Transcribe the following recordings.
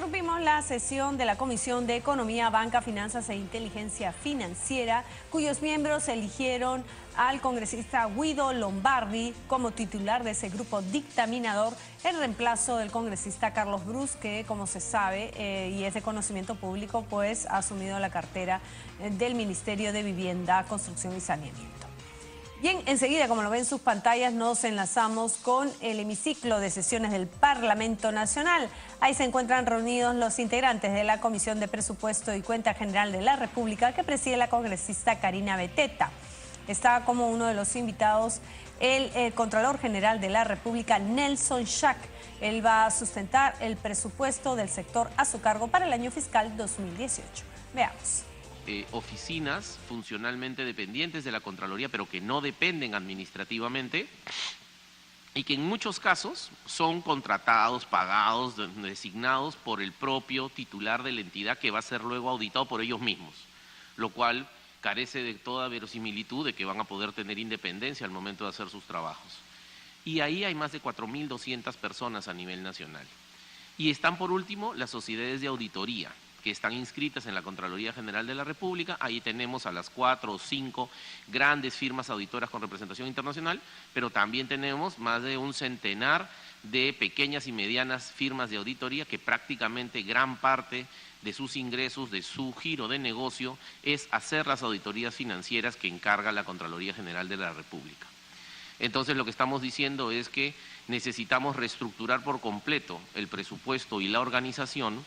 Interrumpimos la sesión de la Comisión de Economía, Banca, Finanzas e Inteligencia Financiera, cuyos miembros eligieron al congresista Guido Lombardi como titular de ese grupo dictaminador, en reemplazo del congresista Carlos Brus, que, como se sabe y es de conocimiento público, pues ha asumido la cartera del Ministerio de Vivienda, Construcción y Saneamiento. Bien, enseguida, como lo ven en sus pantallas, nos enlazamos con el hemiciclo de sesiones del Parlamento Nacional. Ahí se encuentran reunidos los integrantes de la Comisión de Presupuesto y Cuenta General de la República, que preside la congresista Karina Beteta. Está como uno de los invitados el Contralor General de la República, Nelson Schack. Él va a sustentar el presupuesto del sector a su cargo para el año fiscal 2018. Veamos. Oficinas funcionalmente dependientes de la Contraloría, pero que no dependen administrativamente y que en muchos casos son contratados, pagados, designados por el propio titular de la entidad, que va a ser luego auditado por ellos mismos, lo cual carece de toda verosimilitud de que van a poder tener independencia al momento de hacer sus trabajos. Y ahí hay más de 4.200 personas a nivel nacional. Y están, por último, las sociedades de auditoría, que están inscritas en la Contraloría General de la República. Ahí tenemos a las 4 o 5 grandes firmas auditoras con representación internacional, pero también tenemos más de un centenar de pequeñas y medianas firmas de auditoría que prácticamente gran parte de sus ingresos, de su giro de negocio, es hacer las auditorías financieras que encarga la Contraloría General de la República. Entonces, lo que estamos diciendo es que necesitamos reestructurar por completo el presupuesto y la organización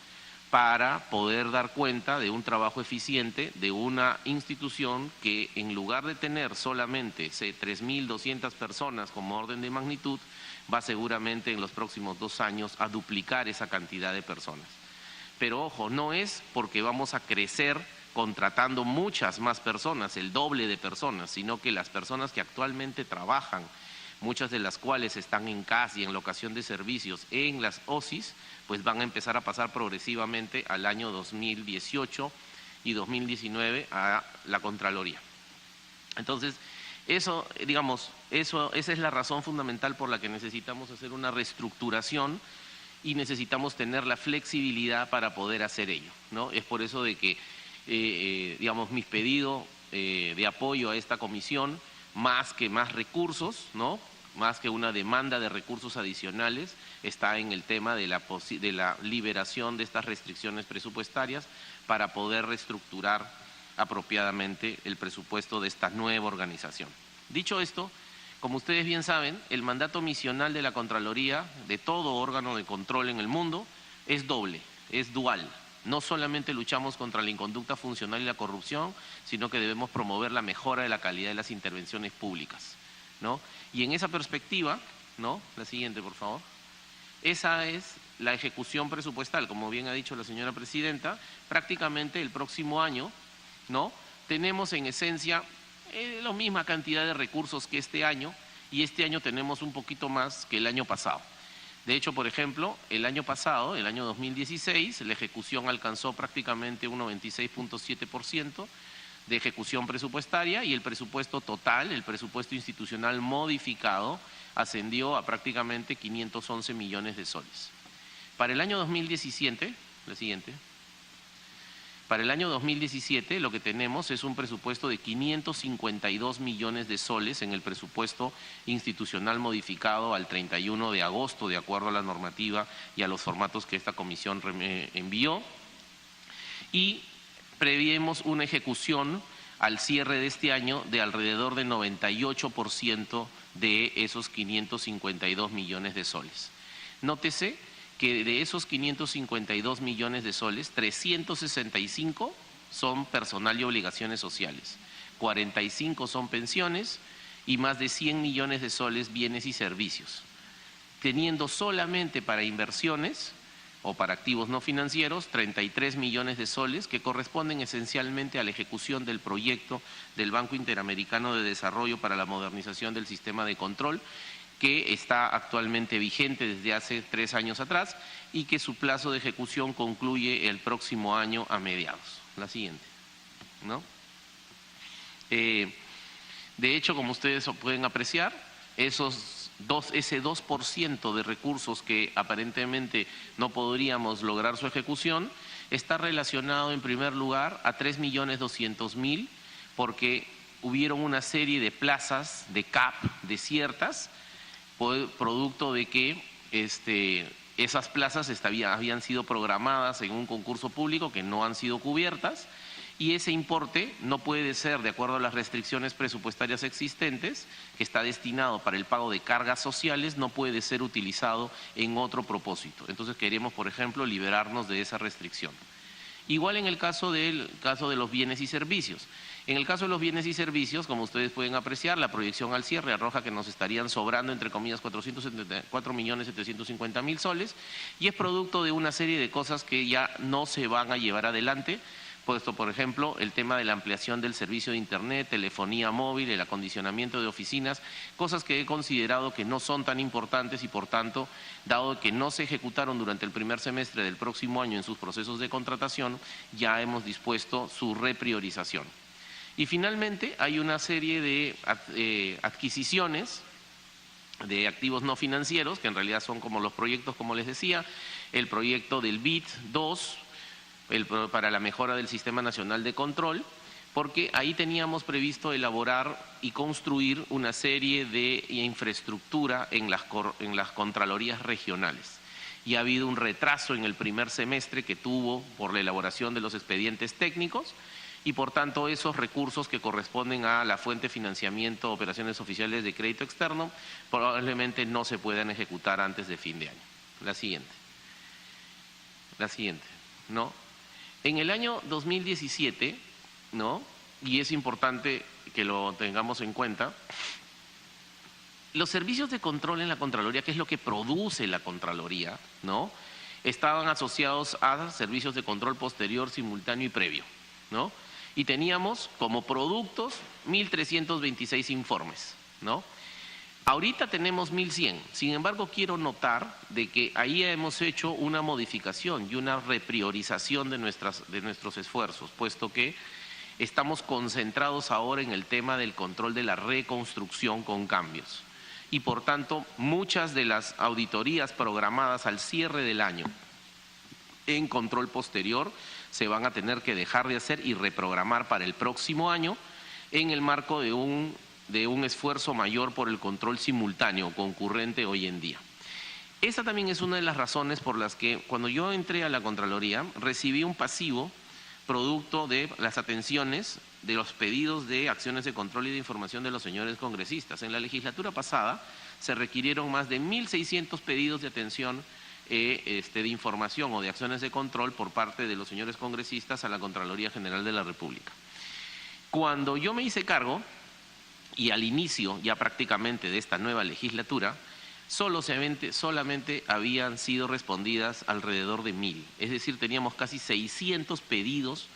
para poder dar cuenta de un trabajo eficiente de una institución que, en lugar de tener solamente 3.200 personas como orden de magnitud, va seguramente en los próximos 2 años a duplicar esa cantidad de personas. Pero ojo, no es porque vamos a crecer contratando muchas más personas, el doble de personas, sino que las personas que actualmente trabajan, muchas de las cuales están en CAS y en locación de servicios en las OSIs, pues van a empezar a pasar progresivamente al año 2018 y 2019 a la Contraloría. Entonces, eso, digamos, esa es la razón fundamental por la que necesitamos hacer una reestructuración y necesitamos tener la flexibilidad para poder hacer ello, ¿no? Es por eso de que, digamos, mi pedido de apoyo a esta comisión, más que más recursos, ¿no?, más que una demanda de recursos adicionales, está en el tema de la liberación de estas restricciones presupuestarias para poder reestructurar apropiadamente el presupuesto de esta nueva organización. Dicho esto, como ustedes bien saben, el mandato misional de la Contraloría, de todo órgano de control en el mundo, es doble, es dual. No solamente luchamos contra la inconducta funcional y la corrupción, sino que debemos promover la mejora de la calidad de las intervenciones públicas, ¿no? Y en esa perspectiva, ¿no?, la siguiente, por favor, esa es la ejecución presupuestal. Como bien ha dicho la señora presidenta, prácticamente el próximo año, ¿no?, tenemos en esencia la misma cantidad de recursos que este año, y este año tenemos un poquito más que el año pasado. De hecho, por ejemplo, el año pasado, el año 2016, la ejecución alcanzó prácticamente un 96.7% de ejecución presupuestaria, y el presupuesto total, el presupuesto institucional modificado, ascendió a prácticamente 511 millones de soles. Para el año 2017, la siguiente, para el año 2017 lo que tenemos es un presupuesto de 552 millones de soles en el presupuesto institucional modificado al 31 de agosto, de acuerdo a la normativa y a los formatos que esta comisión envió, y previemos una ejecución al cierre de este año de alrededor de 98% de esos 552 millones de soles. Nótese que de esos 552 millones de soles, 365 son personal y obligaciones sociales, 45 son pensiones y más de 100 millones de soles bienes y servicios, teniendo solamente para inversiones o para activos no financieros 33 millones de soles, que corresponden esencialmente a la ejecución del proyecto del Banco Interamericano de Desarrollo para la modernización del sistema de control, que está actualmente vigente desde hace 3 años atrás y que su plazo de ejecución concluye el próximo año a mediados. La siguiente, ¿no? De hecho, como ustedes pueden apreciar, esos ese 2% de recursos que aparentemente no podríamos lograr su ejecución, está relacionado en primer lugar a 3.200.000 porque hubieron una serie de plazas de CAP desiertas, producto de que esas plazas habían sido programadas en un concurso público que no han sido cubiertas, y ese importe no puede ser, de acuerdo a las restricciones presupuestarias existentes, que está destinado para el pago de cargas sociales, no puede ser utilizado en otro propósito. Entonces queremos, por ejemplo, liberarnos de esa restricción. Igual en el caso de los bienes y servicios. En el caso de los bienes y servicios, como ustedes pueden apreciar, la proyección al cierre arroja que nos estarían sobrando, entre comillas, 474.750.000 soles, y es producto de una serie de cosas que ya no se van a llevar adelante, puesto, por ejemplo, el tema de la ampliación del servicio de Internet, telefonía móvil, el acondicionamiento de oficinas, cosas que he considerado que no son tan importantes y, por tanto, dado que no se ejecutaron durante el primer semestre del próximo año en sus procesos de contratación, ya hemos dispuesto su repriorización. Y finalmente hay una serie de adquisiciones de activos no financieros, que en realidad son como los proyectos, como les decía, el proyecto del BIT 2, para la mejora del Sistema Nacional de Control, porque ahí teníamos previsto elaborar y construir una serie de infraestructura en las contralorías regionales. Y ha habido un retraso en el primer semestre que tuvo por la elaboración de los expedientes técnicos, y por tanto esos recursos que corresponden a la fuente de financiamiento operaciones oficiales de crédito externo probablemente no se puedan ejecutar antes de fin de año. La siguiente, ¿no? En el año 2017, ¿no?, y es importante que lo tengamos en cuenta, los servicios de control en la Contraloría, que es lo que produce la Contraloría, ¿no?, estaban asociados a servicios de control posterior, simultáneo y previo, ¿no? Y teníamos como productos 1.326 informes, ¿no? Ahorita tenemos 1.100, sin embargo quiero notar de que ahí hemos hecho una modificación y una repriorización de nuestros esfuerzos, puesto que estamos concentrados ahora en el tema del control de la reconstrucción con cambios. Y por tanto, muchas de las auditorías programadas al cierre del año en control posterior se van a tener que dejar de hacer y reprogramar para el próximo año en el marco de un esfuerzo mayor por el control simultáneo, concurrente hoy en día. Esa también es una de las razones por las que cuando yo entré a la Contraloría recibí un pasivo producto de las atenciones de los pedidos de acciones de control y de información de los señores congresistas. En la legislatura pasada se requirieron más de 1.600 pedidos de atención de información o de acciones de control por parte de los señores congresistas a la Contraloría General de la República. Cuando yo me hice cargo, y al inicio ya prácticamente de esta nueva legislatura, solamente habían sido respondidas alrededor de 1.000. Es decir, teníamos casi 600 pedidos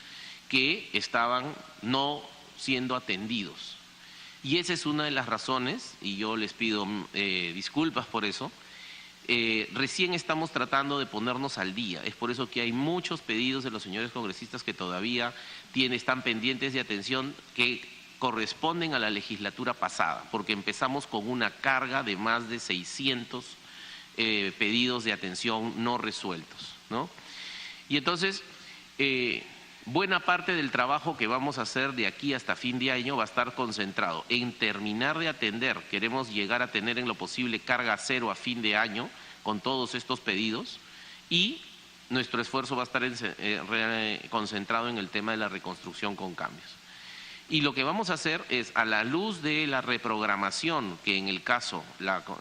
que estaban no siendo atendidos. Y esa es una de las razones, y yo les pido disculpas por eso. Recién estamos tratando de ponernos al día. Es por eso que hay muchos pedidos de los señores congresistas que todavía están pendientes de atención, que corresponden a la legislatura pasada, porque empezamos con una carga de más de 600 pedidos de atención no resueltos, ¿no? Y entonces, buena parte del trabajo que vamos a hacer de aquí hasta fin de año va a estar concentrado en terminar de atender. Queremos llegar a tener en lo posible carga cero a fin de año con todos estos pedidos, y nuestro esfuerzo va a estar concentrado en el tema de la reconstrucción con cambios. Y lo que vamos a hacer es, a la luz de la reprogramación, que en el caso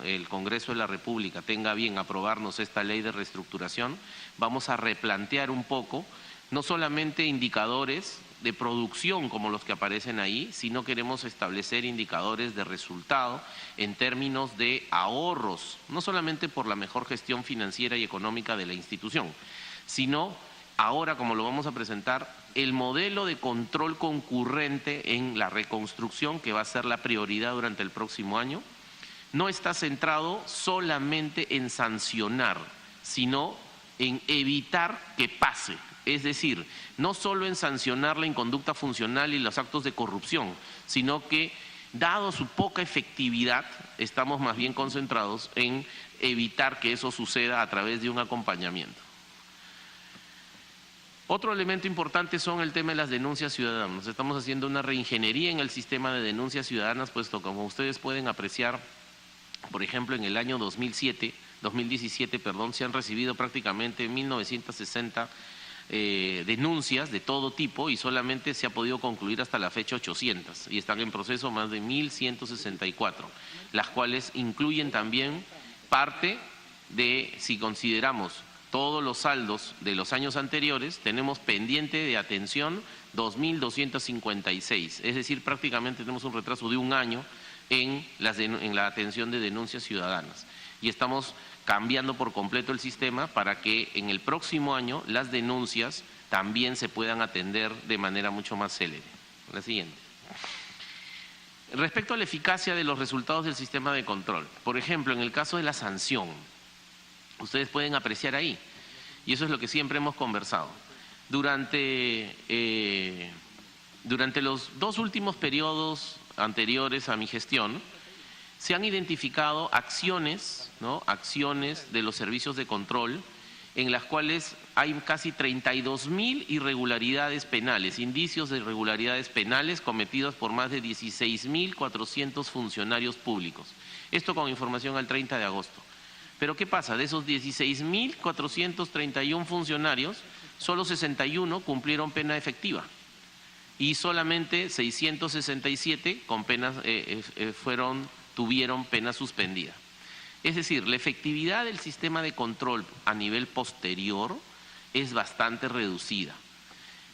el Congreso de la República tenga bien aprobarnos esta ley de reestructuración, vamos a replantear un poco, no solamente indicadores de producción como los que aparecen ahí, sino queremos establecer indicadores de resultado en términos de ahorros, no solamente por la mejor gestión financiera y económica de la institución, sino ahora, como lo vamos a presentar, el modelo de control concurrente en la reconstrucción, que va a ser la prioridad durante el próximo año, no está centrado solamente en sancionar, sino en evitar que pase. Es decir, no solo en sancionar la inconducta funcional y los actos de corrupción, sino que Dado su poca efectividad, estamos más bien concentrados en evitar que eso suceda a través de un acompañamiento. Otro elemento importante son el tema de las denuncias ciudadanas. Estamos haciendo una reingeniería en el sistema de denuncias ciudadanas, puesto como ustedes pueden apreciar, por ejemplo, en el año 2017, se han recibido prácticamente 1.960 denuncias de todo tipo y solamente se ha podido concluir hasta la fecha 800 y están en proceso más de 1.164, las cuales incluyen también parte de, si consideramos todos los saldos de los años anteriores, tenemos pendiente de atención 2.256, es decir, prácticamente tenemos un retraso de un año en la atención de denuncias ciudadanas. Y estamos cambiando por completo el sistema para que en el próximo año las denuncias también se puedan atender de manera mucho más célere. La siguiente. Respecto a la eficacia de los resultados del sistema de control, por ejemplo, en el caso de la sanción, ustedes pueden apreciar ahí, y eso es lo que siempre hemos conversado. Durante los 2 últimos periodos anteriores a mi gestión, se han identificado acciones, acciones de los servicios de control en las cuales hay casi 32.000 irregularidades penales, indicios de irregularidades penales cometidos por más de 16.400 funcionarios públicos. Esto con información al 30 de agosto. Pero ¿qué pasa? De esos 16.431 funcionarios, solo 61 cumplieron pena efectiva y solamente 667 con penas, tuvieron pena suspendida. Es decir, la efectividad del sistema de control a nivel posterior es bastante reducida.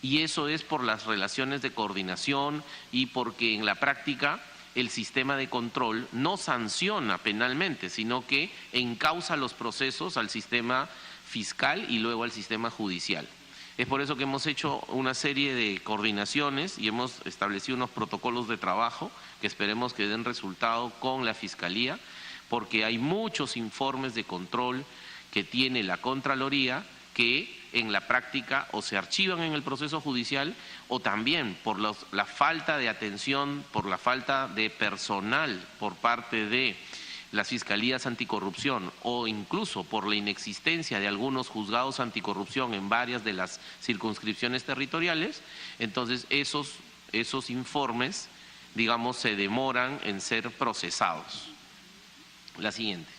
Y eso es por las relaciones de coordinación y porque en la práctica el sistema de control no sanciona penalmente, sino que encausa los procesos al sistema fiscal y luego al sistema judicial. Es por eso que hemos hecho una serie de coordinaciones y hemos establecido unos protocolos de trabajo que esperemos que den resultado con la Fiscalía, porque hay muchos informes de control que tiene la Contraloría que en la práctica o se archivan en el proceso judicial o también por la falta de atención, por la falta de personal por parte de las fiscalías anticorrupción o incluso por la inexistencia de algunos juzgados anticorrupción en varias de las circunscripciones territoriales, entonces esos informes, digamos, se demoran en ser procesados. La siguiente.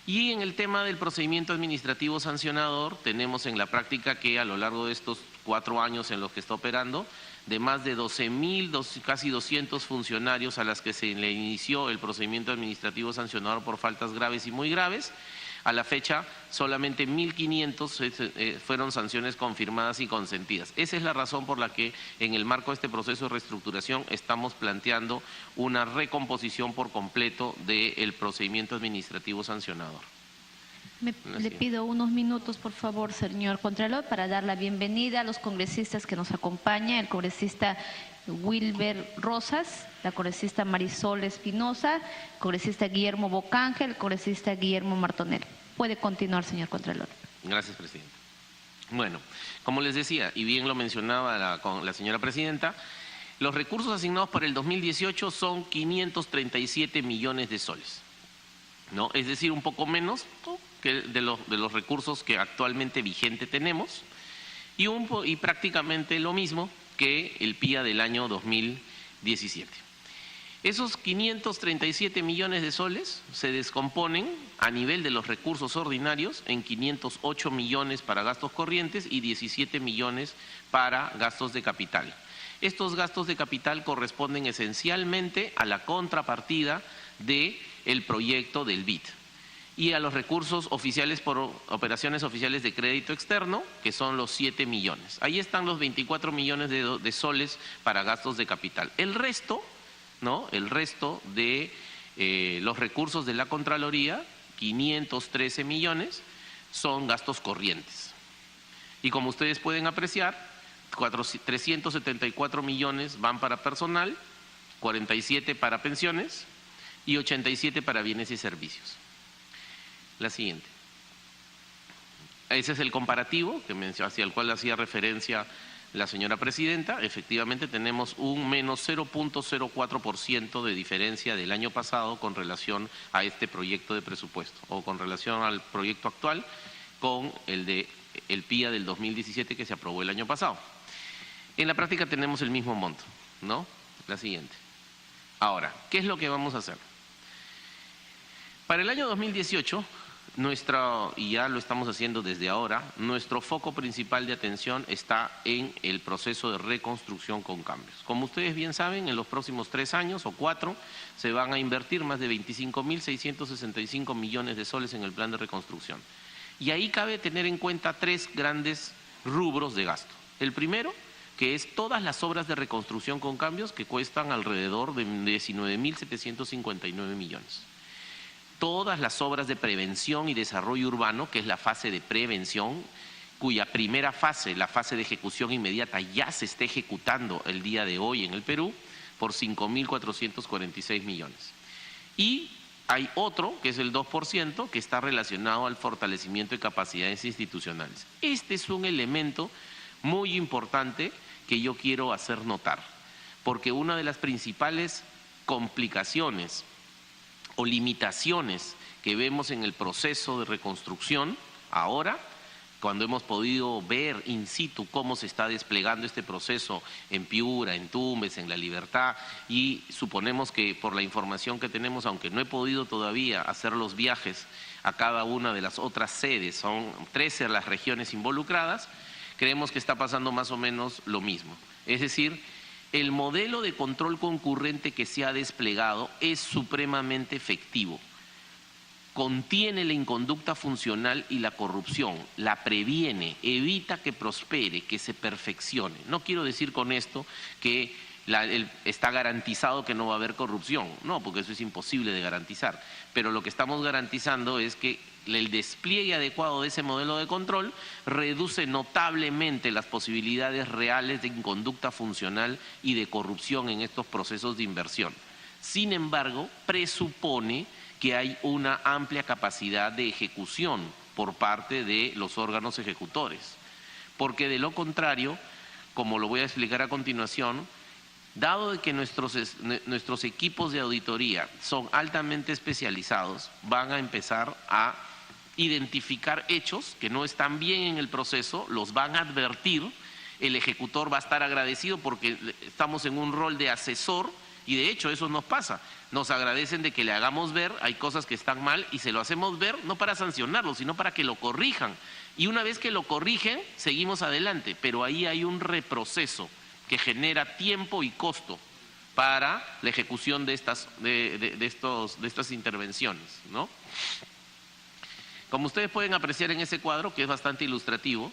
Y en el tema del procedimiento administrativo sancionador, tenemos en la práctica que a lo largo de estos 4 años en los que está operando, de más de 12.000, casi 200 funcionarios a las que se le inició el procedimiento administrativo sancionador por faltas graves y muy graves, a la fecha solamente 1.500 fueron sanciones confirmadas y consentidas. Esa es la razón por la que en el marco de este proceso de reestructuración estamos planteando una recomposición por completo del procedimiento administrativo sancionador. Le pido unos minutos, por favor, señor Contralor, para dar la bienvenida a los congresistas que nos acompañan, el congresista Wilber Rosas, la congresista Marisol Espinosa, el congresista Guillermo Bocángel, el congresista Guillermo Martonell. Puede continuar, señor Contralor. Gracias, presidenta. Bueno, como les decía, y bien lo mencionaba la señora presidenta, los recursos asignados para el 2018 son 537 millones de soles, ¿no? Es decir, un poco menos que de los recursos que actualmente vigente tenemos y prácticamente lo mismo que el PIA del año 2017. Esos 537 millones de soles se descomponen a nivel de los recursos ordinarios en 508 millones para gastos corrientes y 17 millones para gastos de capital. Estos gastos de capital corresponden esencialmente a la contrapartida del proyecto del BID y a los recursos oficiales por operaciones oficiales de crédito externo, que son los 7 millones. Ahí están los 24 millones de soles para gastos de capital. El resto, ¿no? El resto de los recursos de la Contraloría, 513 millones, son gastos corrientes. Y como ustedes pueden apreciar, 374 millones van para personal, 47 para pensiones y 87 para bienes y servicios. La siguiente. Ese es el comparativo hacia el cual hacía referencia la señora presidenta, efectivamente tenemos un menos 0.04% de diferencia del año pasado con relación a este proyecto de presupuesto, o con relación al proyecto actual con el PIA del 2017 que se aprobó el año pasado. En la práctica tenemos el mismo monto, ¿no? La siguiente. Ahora, ¿qué es lo que vamos a hacer? Para el año 2018, y ya lo estamos haciendo desde ahora, nuestro foco principal de atención está en el proceso de reconstrucción con cambios. Como ustedes bien saben, en los próximos 3 años o 4 se van a invertir más de 25.665 millones de soles en el plan de reconstrucción. Y ahí cabe tener en cuenta 3 grandes rubros de gasto. El primero, que es todas las obras de reconstrucción con cambios que cuestan alrededor de 19.759 millones. Todas las obras de prevención y desarrollo urbano, que es la fase de prevención, cuya primera fase, la fase de ejecución inmediata, ya se está ejecutando el día de hoy en el Perú, por 5.446 millones. Y hay otro, que es el 2%, que está relacionado al fortalecimiento de capacidades institucionales. Este es un elemento muy importante que yo quiero hacer notar, porque una de las principales complicaciones o limitaciones que vemos en el proceso de reconstrucción ahora, cuando hemos podido ver in situ cómo se está desplegando este proceso en Piura, en Tumbes, en La Libertad, y suponemos que por la información que tenemos, aunque no he podido todavía hacer los viajes a cada una de las otras sedes, son 13 las regiones involucradas, creemos que está pasando más o menos lo mismo. Es decir, el modelo de control concurrente que se ha desplegado es supremamente efectivo. Contiene la inconducta funcional y la corrupción, la previene, evita que prospere, que se perfeccione. No quiero decir con esto que está garantizado que no va a haber corrupción, no, porque eso es imposible de garantizar, pero lo que estamos garantizando es que el despliegue adecuado de ese modelo de control reduce notablemente las posibilidades reales de inconducta funcional y de corrupción en estos procesos de inversión. Sin embargo, presupone que hay una amplia capacidad de ejecución por parte de los órganos ejecutores, porque de lo contrario, como lo voy a explicar a continuación, dado de que nuestros equipos de auditoría son altamente especializados, van a empezar a identificar hechos que no están bien en el proceso, los van a advertir, el ejecutor va a estar agradecido porque estamos en un rol de asesor y de hecho eso nos pasa, nos agradecen de que le hagamos ver, hay cosas que están mal y se lo hacemos ver no para sancionarlo, sino para que lo corrijan y una vez que lo corrigen seguimos adelante, pero ahí hay un reproceso que genera tiempo y costo para la ejecución de estas intervenciones, ¿no? Como ustedes pueden apreciar en ese cuadro, que es bastante ilustrativo,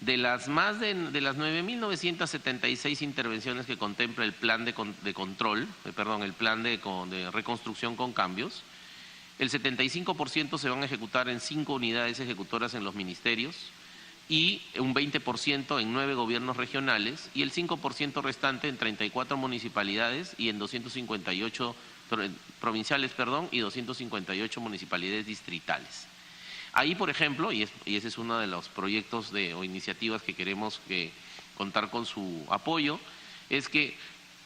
de las 9.976 intervenciones que contempla el plan de reconstrucción con cambios, el 75% se van a ejecutar en 5 unidades ejecutoras en los ministerios y un 20% en 9 gobiernos regionales y el 5% restante en 34 municipalidades y en 258 provinciales, y 258 municipalidades distritales. Ahí, por ejemplo, y ese es uno de los proyectos o iniciativas que queremos contar con su apoyo, es que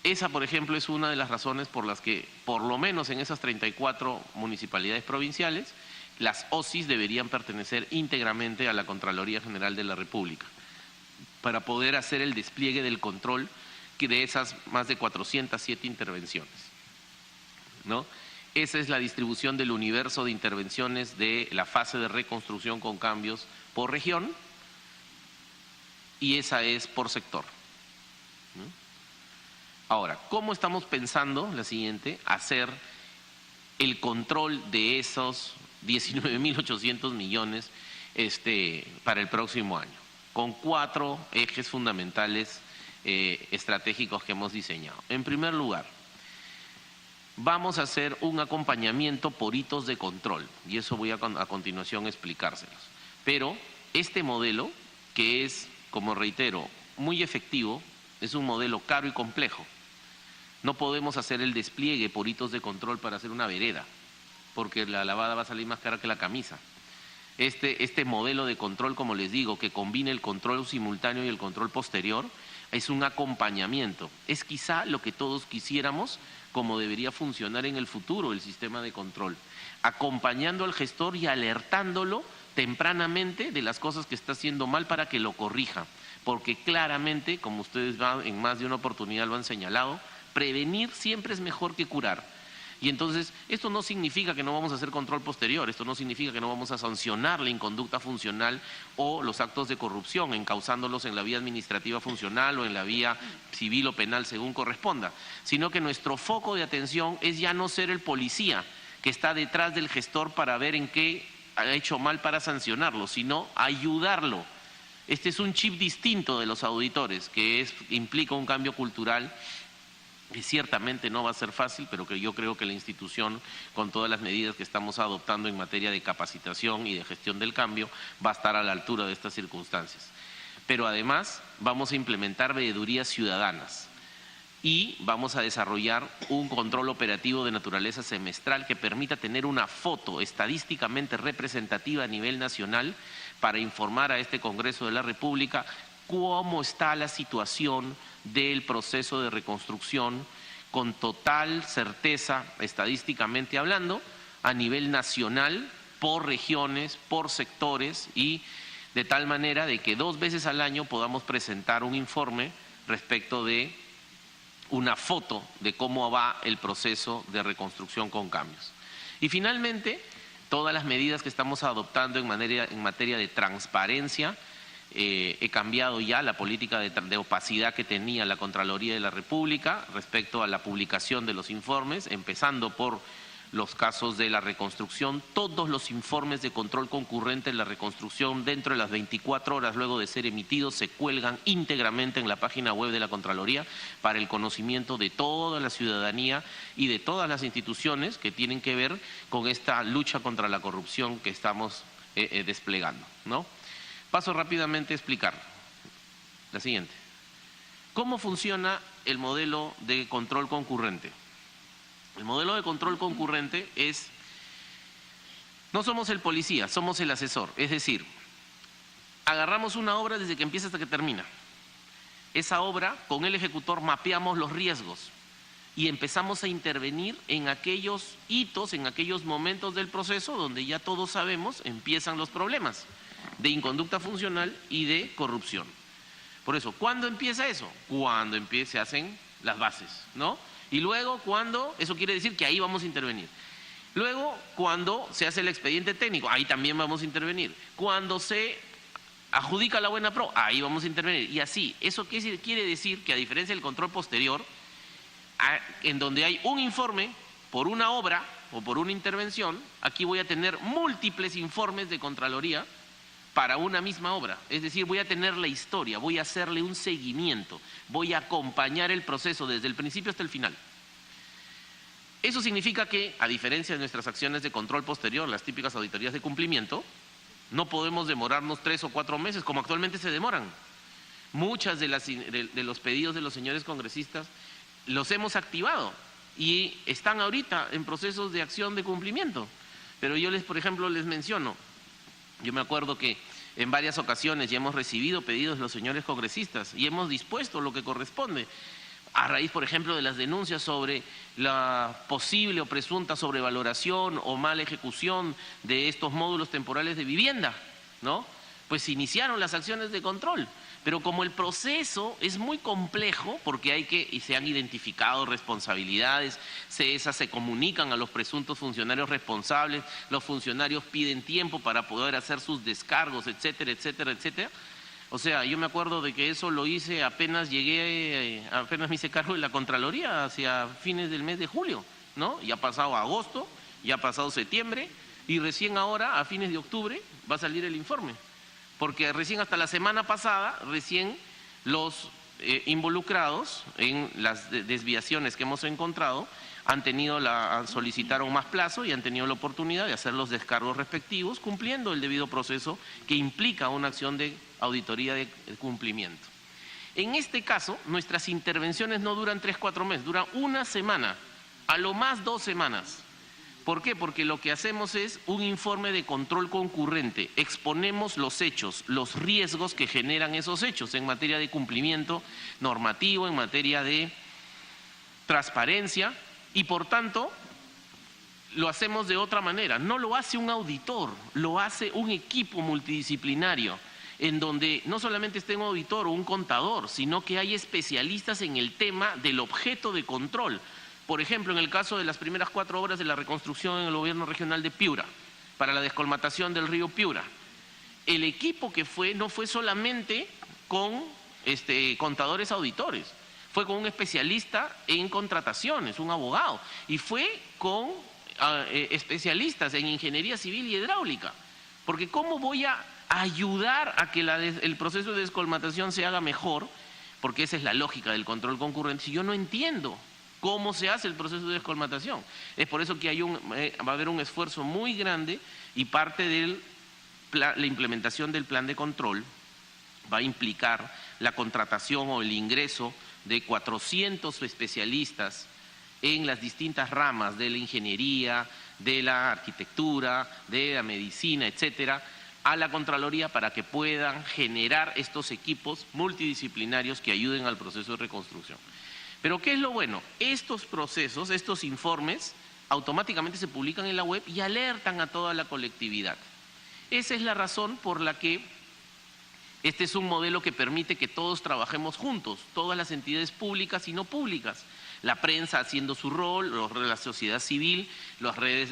esa, por ejemplo, es una de las razones por las que, por lo menos en esas 34 municipalidades provinciales, las OSIs deberían pertenecer íntegramente a la Contraloría General de la República, para poder hacer el despliegue del control de esas más de 407 intervenciones, ¿no? Esa es la distribución del universo de intervenciones de la fase de reconstrucción con cambios por región y esa es por sector. Ahora, ¿cómo estamos pensando, la siguiente, hacer el control de esos 19.800 millones para el próximo año? Con 4 ejes fundamentales estratégicos que hemos diseñado. En primer lugar, vamos a hacer un acompañamiento por hitos de control y eso voy a continuación explicárselos. Pero este modelo, que es, como reitero, muy efectivo, es un modelo caro y complejo. No podemos hacer el despliegue por hitos de control para hacer una vereda, porque la lavada va a salir más cara que la camisa. este modelo de control, como les digo, que combine el control simultáneo y el control posterior, es un acompañamiento. Es quizá lo que todos quisiéramos, como debería funcionar en el futuro el sistema de control, acompañando al gestor y alertándolo tempranamente de las cosas que está haciendo mal para que lo corrija, porque claramente, como ustedes en más de una oportunidad lo han señalado, prevenir siempre es mejor que curar. Y entonces, esto no significa que no vamos a hacer control posterior, esto no significa que no vamos a sancionar la inconducta funcional o los actos de corrupción, encauzándolos en la vía administrativa funcional o en la vía civil o penal según corresponda, sino que nuestro foco de atención es ya no ser el policía que está detrás del gestor para ver en qué ha hecho mal para sancionarlo, sino ayudarlo. Este es un chip distinto de los auditores, que implica un cambio cultural que ciertamente no va a ser fácil, pero que yo creo que la institución, con todas las medidas que estamos adoptando en materia de capacitación y de gestión del cambio, va a estar a la altura de estas circunstancias. Pero además vamos a implementar veedurías ciudadanas y vamos a desarrollar un control operativo de naturaleza semestral que permita tener una foto estadísticamente representativa a nivel nacional para informar a este Congreso de la República cómo está la situación del proceso de reconstrucción con total certeza, estadísticamente hablando, a nivel nacional, por regiones, por sectores, y de tal manera de que 2 veces al año podamos presentar un informe respecto de una foto de cómo va el proceso de reconstrucción con cambios. Y finalmente, todas las medidas que estamos adoptando en materia de transparencia. He cambiado ya la política de opacidad que tenía la Contraloría de la República respecto a la publicación de los informes, empezando por los casos de la reconstrucción. Todos los informes de control concurrente en la reconstrucción, dentro de las 24 horas luego de ser emitidos, se cuelgan íntegramente en la página web de la Contraloría para el conocimiento de toda la ciudadanía y de todas las instituciones que tienen que ver con esta lucha contra la corrupción que estamos desplegando, ¿no? Paso rápidamente a explicar. La siguiente. ¿Cómo funciona el modelo de control concurrente? El modelo de control concurrente es, no somos el policía, somos el asesor. Es decir, agarramos una obra desde que empieza hasta que termina. Esa obra, con el ejecutor mapeamos los riesgos y empezamos a intervenir en aquellos hitos, en aquellos momentos del proceso donde ya todos sabemos empiezan los problemas de inconducta funcional y de corrupción. Por eso, ¿cuándo empieza eso? Cuando se hacen las bases, ¿no? Y luego, cuando, eso quiere decir que ahí vamos a intervenir. Luego, cuando se hace el expediente técnico, ahí también vamos a intervenir. Cuando se adjudica la buena pro, ahí vamos a intervenir. Y así, eso quiere decir que a diferencia del control posterior, en donde hay un informe por una obra o por una intervención, aquí voy a tener múltiples informes de Contraloría para una misma obra. Es decir, voy a tener la historia, voy a hacerle un seguimiento, voy a acompañar el proceso desde el principio hasta el final. Eso significa que, a diferencia de nuestras acciones de control posterior, las típicas auditorías de cumplimiento, no podemos demorarnos 3 o 4 meses como actualmente se demoran. Muchas de los pedidos de los señores congresistas los hemos activado y están ahorita en procesos de acción de cumplimiento. Pero yo por ejemplo, les menciono, yo me acuerdo que en varias ocasiones ya hemos recibido pedidos de los señores congresistas y hemos dispuesto lo que corresponde. A raíz, por ejemplo, de las denuncias sobre la posible o presunta sobrevaloración o mala ejecución de estos módulos temporales de vivienda, ¿no? Pues se iniciaron las acciones de control. Pero como el proceso es muy complejo, porque y se han identificado responsabilidades, esas se comunican a los presuntos funcionarios responsables, los funcionarios piden tiempo para poder hacer sus descargos, etcétera, etcétera, etcétera. O sea, yo me acuerdo de que eso lo hice apenas me hice cargo de la Contraloría hacia fines del mes de julio, ¿no? Ya ha pasado agosto, ya ha pasado septiembre y recién ahora, a fines de octubre, va a salir el informe. Porque recién hasta la semana pasada, los involucrados en las desviaciones que hemos encontrado solicitaron más plazo y han tenido la oportunidad de hacer los descargos respectivos, cumpliendo el debido proceso que implica una acción de auditoría de cumplimiento. En este caso, nuestras intervenciones no duran 3 o 4 meses, duran 1 semana, a lo más 2 semanas. ¿Por qué? Porque lo que hacemos es un informe de control concurrente. Exponemos los hechos, los riesgos que generan esos hechos en materia de cumplimiento normativo, en materia de transparencia y, por tanto, lo hacemos de otra manera. No lo hace un auditor, lo hace un equipo multidisciplinario, en donde no solamente esté un auditor o un contador, sino que hay especialistas en el tema del objeto de control. Por ejemplo, en el caso de las primeras 4 obras de la reconstrucción en el gobierno regional de Piura, para la descolmatación del río Piura, el equipo que fue no fue solamente con contadores auditores, fue con un especialista en contrataciones, un abogado, y fue con especialistas en ingeniería civil y hidráulica. Porque ¿cómo voy a ayudar a que el proceso de descolmatación se haga mejor? Porque esa es la lógica del control concurrente. Si yo no entiendo cómo se hace el proceso de descolmatación, es por eso que va a haber un esfuerzo muy grande, y parte de la implementación del plan de control va a implicar la contratación o el ingreso de 400 especialistas en las distintas ramas de la ingeniería, de la arquitectura, de la medicina, etcétera, a la Contraloría para que puedan generar estos equipos multidisciplinarios que ayuden al proceso de reconstrucción. Pero ¿qué es lo bueno? Estos procesos, estos informes, automáticamente se publican en la web y alertan a toda la colectividad. Esa es la razón por la que este es un modelo que permite que todos trabajemos juntos, todas las entidades públicas y no públicas. La prensa haciendo su rol, la sociedad civil,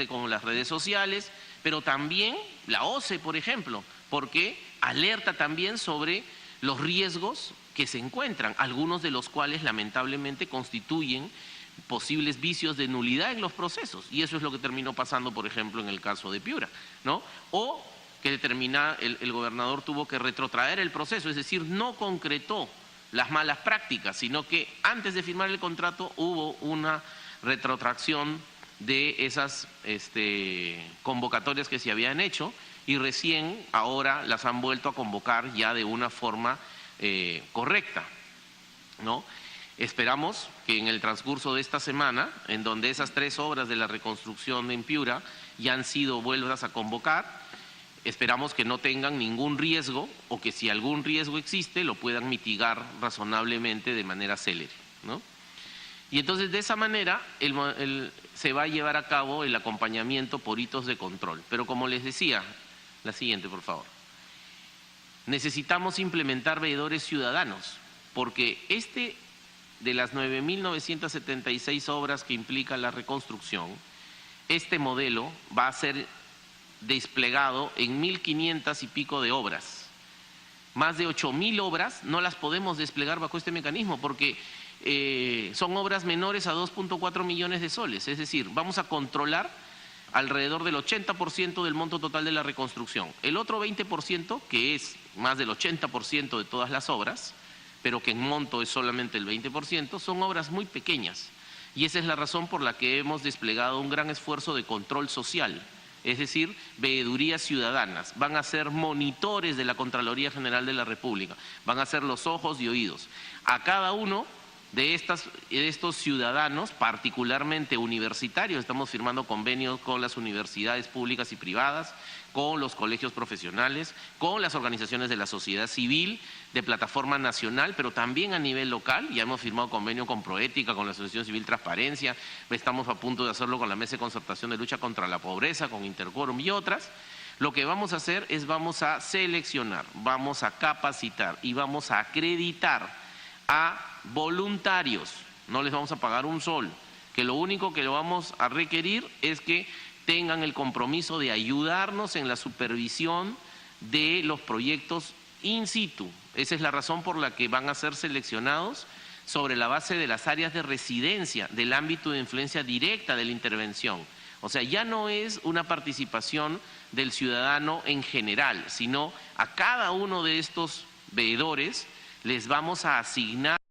como las redes sociales, pero también la OCE, por ejemplo, porque alerta también sobre los riesgos que se encuentran, algunos de los cuales lamentablemente constituyen posibles vicios de nulidad en los procesos, y eso es lo que terminó pasando, por ejemplo, en el caso de Piura, ¿no? O que el gobernador tuvo que retrotraer el proceso, es decir, no concretó las malas prácticas, sino que antes de firmar el contrato hubo una retrotracción de esas convocatorias que se habían hecho, y recién ahora las han vuelto a convocar ya de una forma correcta, ¿no? Esperamos que en el transcurso de esta semana, en donde esas 3 obras de la reconstrucción en Piura ya han sido vueltas a convocar, esperamos que no tengan ningún riesgo, o que si algún riesgo existe lo puedan mitigar razonablemente de manera célere, ¿no? Y entonces de esa manera se va a llevar a cabo el acompañamiento por hitos de control. Pero como les decía, la siguiente, por favor. Necesitamos implementar veedores ciudadanos, porque de las 9.976 obras que implica la reconstrucción, este modelo va a ser desplegado en 1.500 y pico de obras. Más de 8.000 obras no las podemos desplegar bajo este mecanismo, porque son obras menores a 2.4 millones de soles, es decir, vamos a controlar alrededor del 80% del monto total de la reconstrucción. El otro 20%, que es más del 80% de todas las obras, pero que en monto es solamente el 20%, son obras muy pequeñas. Y esa es la razón por la que hemos desplegado un gran esfuerzo de control social, es decir, veedurías ciudadanas. Van a ser monitores de la Contraloría General de la República, van a ser los ojos y oídos. A cada uno de estos ciudadanos, particularmente universitarios, estamos firmando convenios con las universidades públicas y privadas, con los colegios profesionales, con las organizaciones de la sociedad civil, de plataforma nacional, pero también a nivel local. Ya hemos firmado convenio con Proética, con la Asociación Civil Transparencia, estamos a punto de hacerlo con la Mesa de Concertación de Lucha contra la Pobreza, con Interquórum y otras. Lo que vamos a hacer es vamos a seleccionar, vamos a capacitar y vamos a acreditar a voluntarios. No les vamos a pagar un sol, que lo único que lo vamos a requerir es que tengan el compromiso de ayudarnos en la supervisión de los proyectos in situ. Esa es la razón por la que van a ser seleccionados sobre la base de las áreas de residencia, del ámbito de influencia directa de la intervención. O sea, ya no es una participación del ciudadano en general, sino a cada uno de estos veedores les vamos a asignar